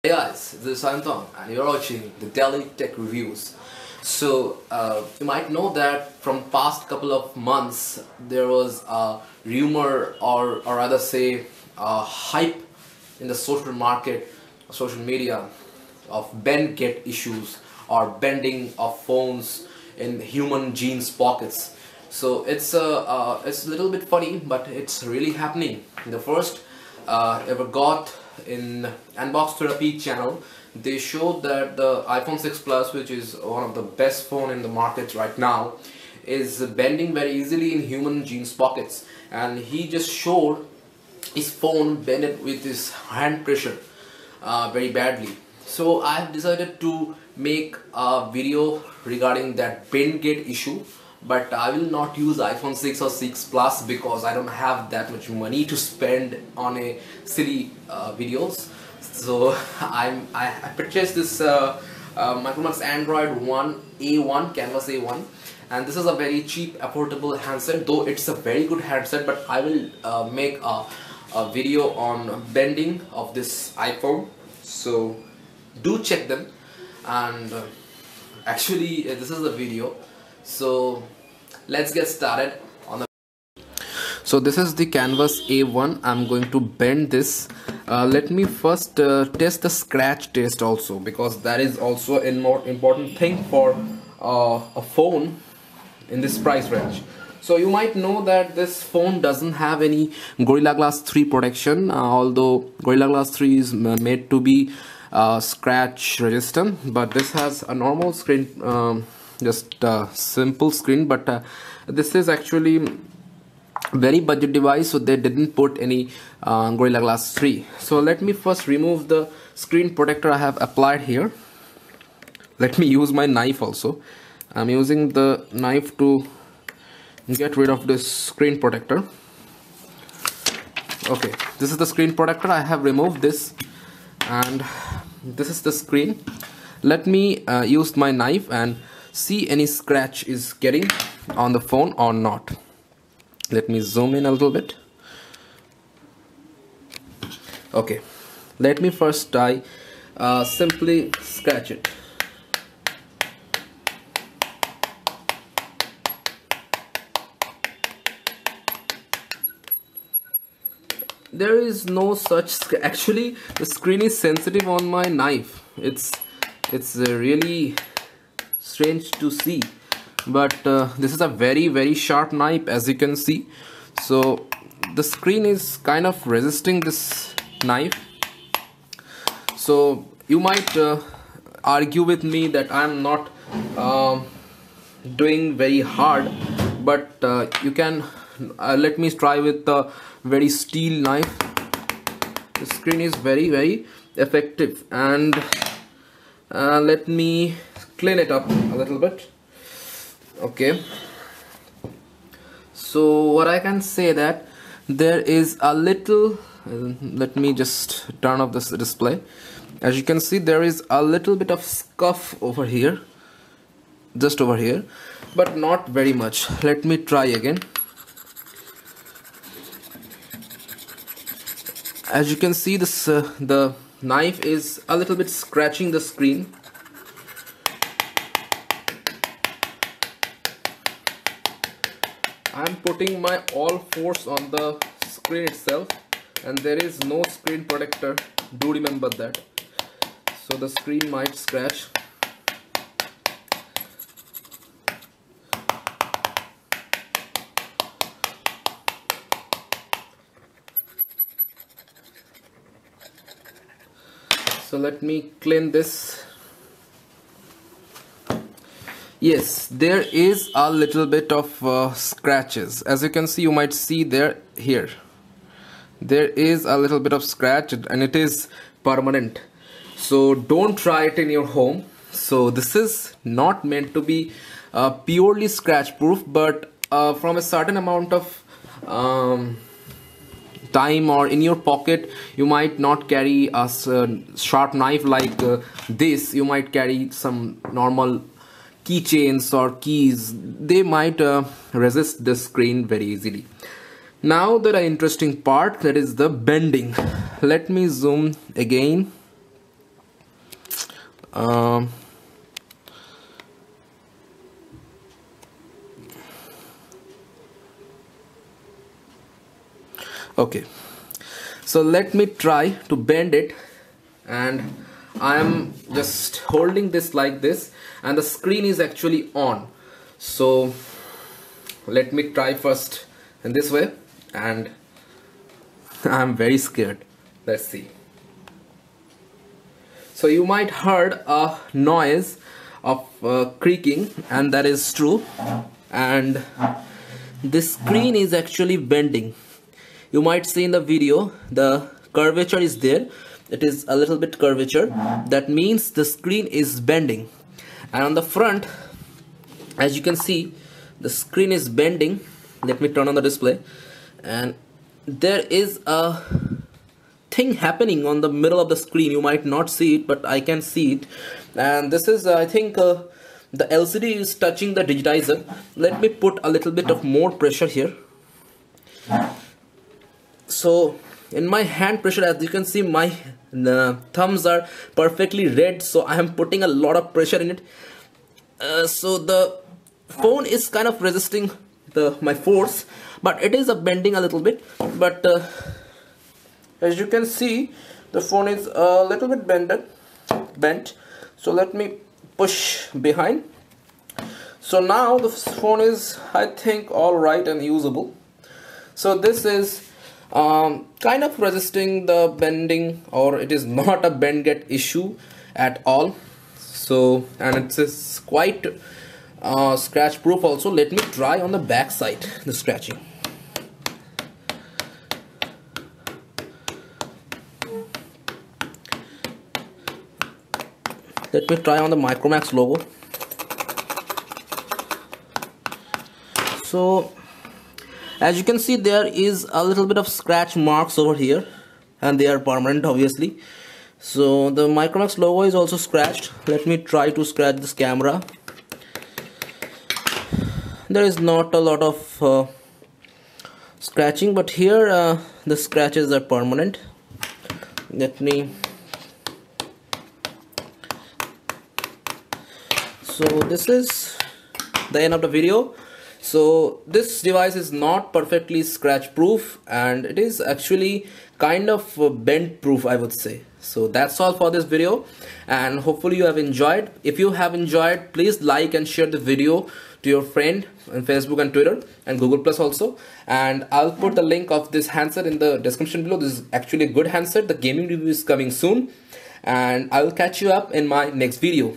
Hey guys, this is Anton and you're watching the Daily Tech Reviews. So you might know that from past couple of months there was a rumor or rather say a hype in the social market, social media of bend get issues or bending of phones in human jeans pockets. So it's a little bit funny, but it's really happening. The first ever got in Unbox Therapy channel, they showed that the iPhone 6 Plus, which is one of the best phone in the market right now, is bending very easily in human jeans pockets, and he just showed his phone bended with his hand pressure very badly. So I have decided to make a video regarding that bend gate issue, but I will not use iPhone 6 or 6 Plus because I don't have that much money to spend on a silly videos. So I purchased this Micromax Android One A1 Canvas A1, and this is a very cheap affordable handset, though it's a very good handset. But I will make a video on bending of this iPhone, so do check them. And actually this is the video, so let's get started on the. So this is the Canvas A1. I'm going to bend this. Let me first test the scratch test also, because that is also a more important thing for a phone in this price range. So you might know that this phone doesn't have any Gorilla Glass 3 protection, although Gorilla Glass 3 is made to be scratch resistant, but this has a normal screen, just a simple screen. But this is actually very budget device, so they didn't put any Gorilla Glass 3. So let me first remove the screen protector I have applied here. Let me use my knife also. I'm using the knife to get rid of this screen protector. Okay, this is the screen protector. I have removed this, and this is the screen. Let me use my knife and see any scratch is getting on the phone or not. Let me zoom in a little bit. Okay, let me first simply scratch it. There is no such. Actually, the screen is sensitive on my knife. It's really strange to see, but this is a very sharp knife, as you can see. So the screen is kind of resisting this knife. So you might argue with me that I'm not doing very hard, but you can let me try with the very steel knife. The screen is very effective, and let me clean it up a little bit. Okay, so what I can say that there is a little, let me just turn off this display. As you can see, there is a little bit of scuff over here, just over here, but not very much. Let me try again. As you can see, this the knife is a little bit scratching the screen. I'm putting my all force on the screen itself, and there is no screen protector. Do remember that. So the screen might scratch. So let me clean this. Yes, there is a little bit of scratches. As you can see, you might see here there is a little bit of scratch, and it is permanent. So don't try it in your home. So this is not meant to be purely scratch proof, but from a certain amount of time or in your pocket, you might not carry a sharp knife like this. You might carry some normal keychains or keys. They might resist the screen very easily. Now the interesting part, that is the bending. Let me zoom again. um, okay, so let me try to bend it, and I am just holding this like this, and the screen is actually on. So let me try first in this way, and I'm very scared. Let's see. So you might heard a noise of creaking, and that is true, and this screen is actually bending. You might see in the video the curvature is there. It is a little bit curvature. That means the screen is bending. And on the front, as you can see, the screen is bending. Let me turn on the display, and there is a thing happening on the middle of the screen. You might not see it, but I can see it. And this is I think the LCD is touching the digitizer. Let me put a little bit of more pressure here. So in my hand pressure, as you can see, my thumbs are perfectly red, so I am putting a lot of pressure in it. So the phone is kind of resisting my force, but it is bending a little bit. But as you can see, the phone is a little bit bent. So let me push behind. So now the phone is, I think, all right and usable. So this is kind of resisting the bending, or it is not a bend get issue at all. So, and it is quite scratch proof also. Let me try on the back side the scratching. Let me try on the Micromax logo. So as you can see, there is a little bit of scratch marks over here, and they are permanent obviously. So the Micromax logo is also scratched. Let me try to scratch this camera. There is not a lot of scratching, but here the scratches are permanent. Let me. So this is the end of the video. So this device is not perfectly scratch proof, and it is actually kind of bend proof, I would say. So that's all for this video, and hopefully you have enjoyed. If you have enjoyed, please like and share the video to your friend on Facebook and Twitter and Google Plus also. And I'll put the link of this handset in the description below. This is actually a good handset. The gaming review is coming soon, and I will catch you up in my next video.